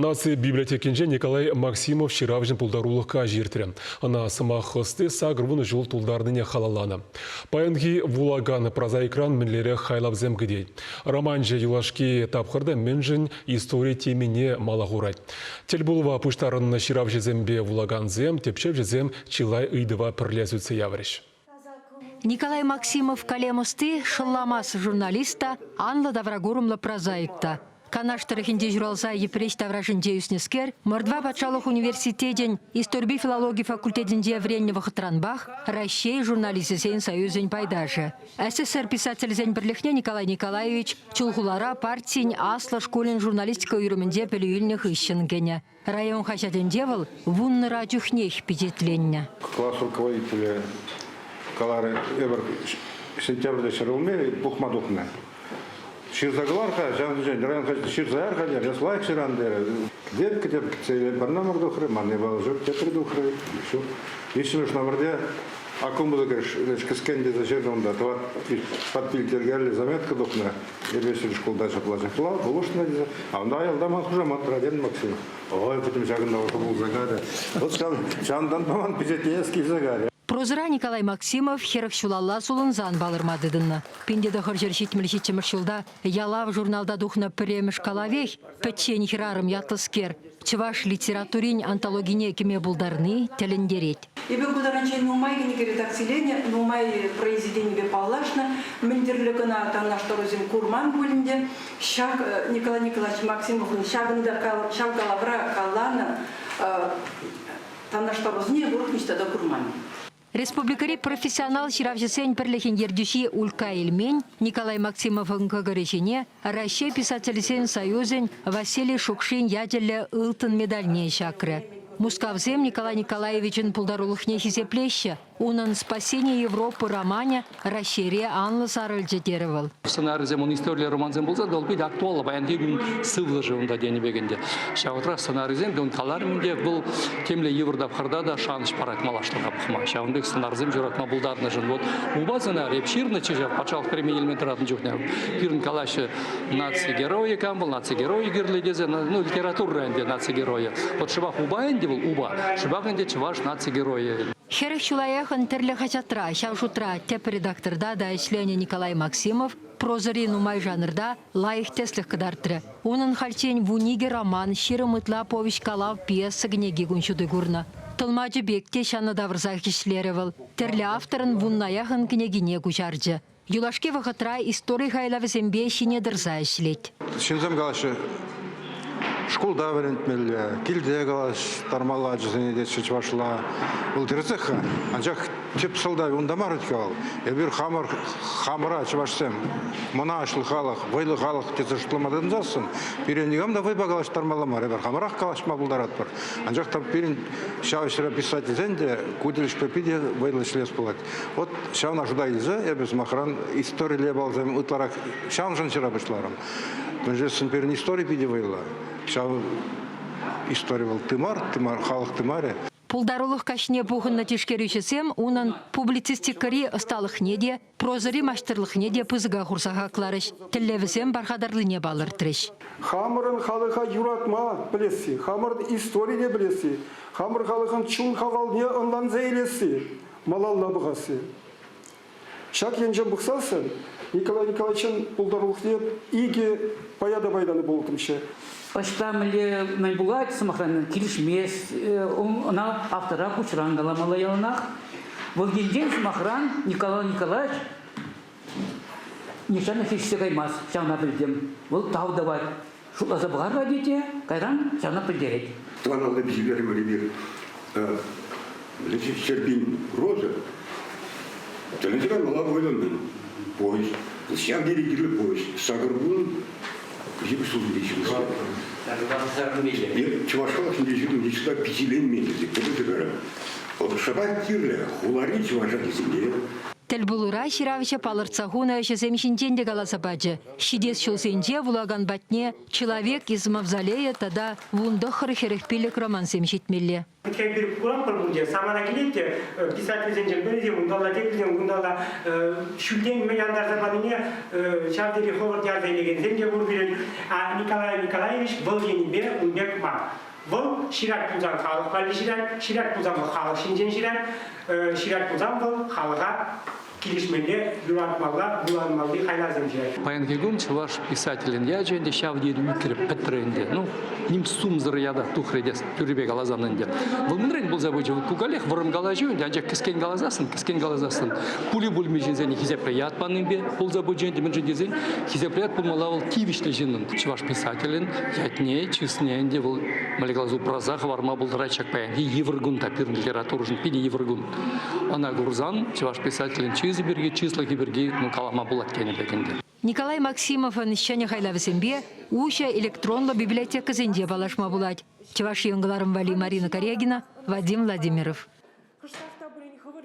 Нации библиотекинже Николай Максимов ширавжин пулдарулыққа жертірі. Ана сымақысты сағырвын жол тулдарныне халаланы. Паянги вулаган прозаикран мінлері хайлавзем гідей. Романже юлашки тапқырды мінжін история теміне малағурай. Телбулова пұштарынны ширавжезембе вулаганзем, тепшевжезем чилай ыйдыва пірлезуцы явриш. Николай Максимов калемысты шылламас журналиста Анла Даврагурумла прозаикта. Канаштырыхинде журалса епреш таврашынде үснескер, мордва патшалық университетен исторби филология факультетінде вренневы хытранбах, Россия журналистесен союзен пайдажы. СССР писательзен бірліхне Николай Николаевич чулхулара партиен асла школен журналистика үйрімінде пілуілніх ищенгене. Район хачатенде был вунны радюхнех пететленне. Класс руководителя Калары Эбер сентябрьда шырылмей бухмадухна. Ширзагларха, район ширзаярха, яслайк ширандер. Деп цели барнамардухры, маны балжук тетридухры. Еще на варде акумбуда говоришь, каскенде за жердомда, то подпильтергали заметка духна. Я весь школ дальше плажепла, булушна, а он дал даман хуже матраден Максим. Ой, потом шагнда вот был загада. Вот шандан поман пизетеский загаре. Прозыра Николай Максимов херах шулалла сулынзан балырмадыдынна. Пенде дохыр жершитмелшитчемір шулда ялав журналда духна піреміш калавех, пәтчен херарым ятлыскер. Чываш литературин антологине кеме булдарны телендерет. Ебе кударанчен нумай генеге редакцияление, нумай произведение палашна, мендерлегана танашторозим курман бөлінде, шаг Николай Николаевич Максимовын шагында шагалавра калана танашторозне буркништа да курман. Республикари профессионал ширавжесен перлехен ердюши Улька Ильмень, Николай Максимовын кагаречене, Россия писательсен союзен Василий Шукшин яделе ылтын медальне шакры. Мускавзем Николай Николаевичен пулдарулыхне хизеплеще, унын спасение Европы романе расшире Анла Сарыльджетеревал. Сценаризем он история романзем был задал быть актуально, баянды gün сывлы живында дени бегенде. Шавутра сценаризем он каларминде был темле евродап харда да шаныш парат малаштырга бухма. Шавындык сценаризем журатма булдарны жын вот. Убазына репширны чижа пачал применил метратын жухне. Пирн калашы наци герои камбл, наци герои гирледезе, ну литература энде наци герои. Вот шибах убаенде был уба, шибах энде чываш наци герои. Херых шулаяхан терле хачатра, шавшутра теп редакторда да ишлене Николай Максимов, прозорину май жанрда лайых теслих кадартры. Унын хальчень вуниге роман, ширымытла повесть калав пьеса гнеги гунчуды гурна. Толмаджи бекте шаны даврзах ишлеревал. Терле авторын вуннаяхан княгине гучарджы. Юлашке вахатра историй хайлавы зембе шине дырза ишлеть. Шинзем галашы школда варентмелле, килде галаш тармала жизни детші чвашла. Бұл терцеха, анжақ теп солдай ундамар өткал. Ебір хамыра чвашсем, мұна ашыл халық, вайлы халық тезіштілмадын засын. Перенігам да вайба галаш тармаламар, ебір хамырақ калашма бұлдарат бар. Анжақ там перен шавышыра писатель зенде, куделіш пепиде вайлы шлес болат. Вот шавна жуда илзе, ебіз махран история лебалзем ұтларак шавн жаншыра башларым. Мөжесін перен история пиде вайла. Шау история был тымар, халық тымаре. Пулдарулых кашне бухынна тишкерючесем, унан публицистикари осталых неде, прозари маштырлых неде пызыга хурсаха кларыш, телевизем бархадарлыне балыртырыш. Хамырын халыха юратма білесі, хамыр история білесі, хамыр халыхын чун хавалне ынлан зейлесі, малалла бұғасы. Шак енжен бұқсасын, Николай Николаевичен пулдарулых не иге паяда байданы болтымшы. Başlamılı menbulat sımaqlarının kilişmez, ona автора kuşran galamala yalınaq. Volgenden sımaqran Nikolay Nikolaevich nişanı hiçse kaymaz, şana bildim. Vol tavda var. Şu azabıgar radiyete, kayran şana bildirek. Tuanalda bizimleri böyle bir Şerbin Roza. Televizyon mala boylandı. Pois, şan gerekli pois. Sagırbun gibi sözü değişmiş. Чувашкалаш не сюда пятилетний месяц, кто-то говорит. Вот шабак кирле, хулари чувашак земле. Тел булура ширавича палырцахуна земшинтенде галасабаджы. Шидес шолсенде вулаган батне человек из мавзолея тада вундохыр херехпилек роман земшитмелле. Кебир курам пылбунже самана келетте писатель зенжен березе ундалла текден ундалла шүлден меяндар западыне шардери ховар жазайлеген зенже бурбирен Николай Николаевич был енибе унбек ма. Был ширак пузан халық бали ширак пузан халық шинжен ширак пузан был халыға килишменде юратмалла буланмалды хайлазым же. Паянгигум чуваш писателен ядженде шавдеду икреп петренде. Ну, ним сумзыр яда тухредес тюрбе галазанынде. Вымрен был забыжы в кугалех вырым галажуенде, анжак кискен галазасын. Пули бульмежензени хизеприят панымбе, был забыженде менжендезен, хизеприят пулмалавал кивишле женын. Чуваш писателен ятне, честненде, был малеглазу прозах варма был рачак паянги евргун тапир литературжен пиди евргун. Она гурзан, чуваш писателен числах берги, ну калама булат кене бекенде. Николай Максимов нищане хайлавсембе уща электронла библиотека зенде балашма булать. Чеваш йонгларым вали Марина Корягина, Вадим Владимиров.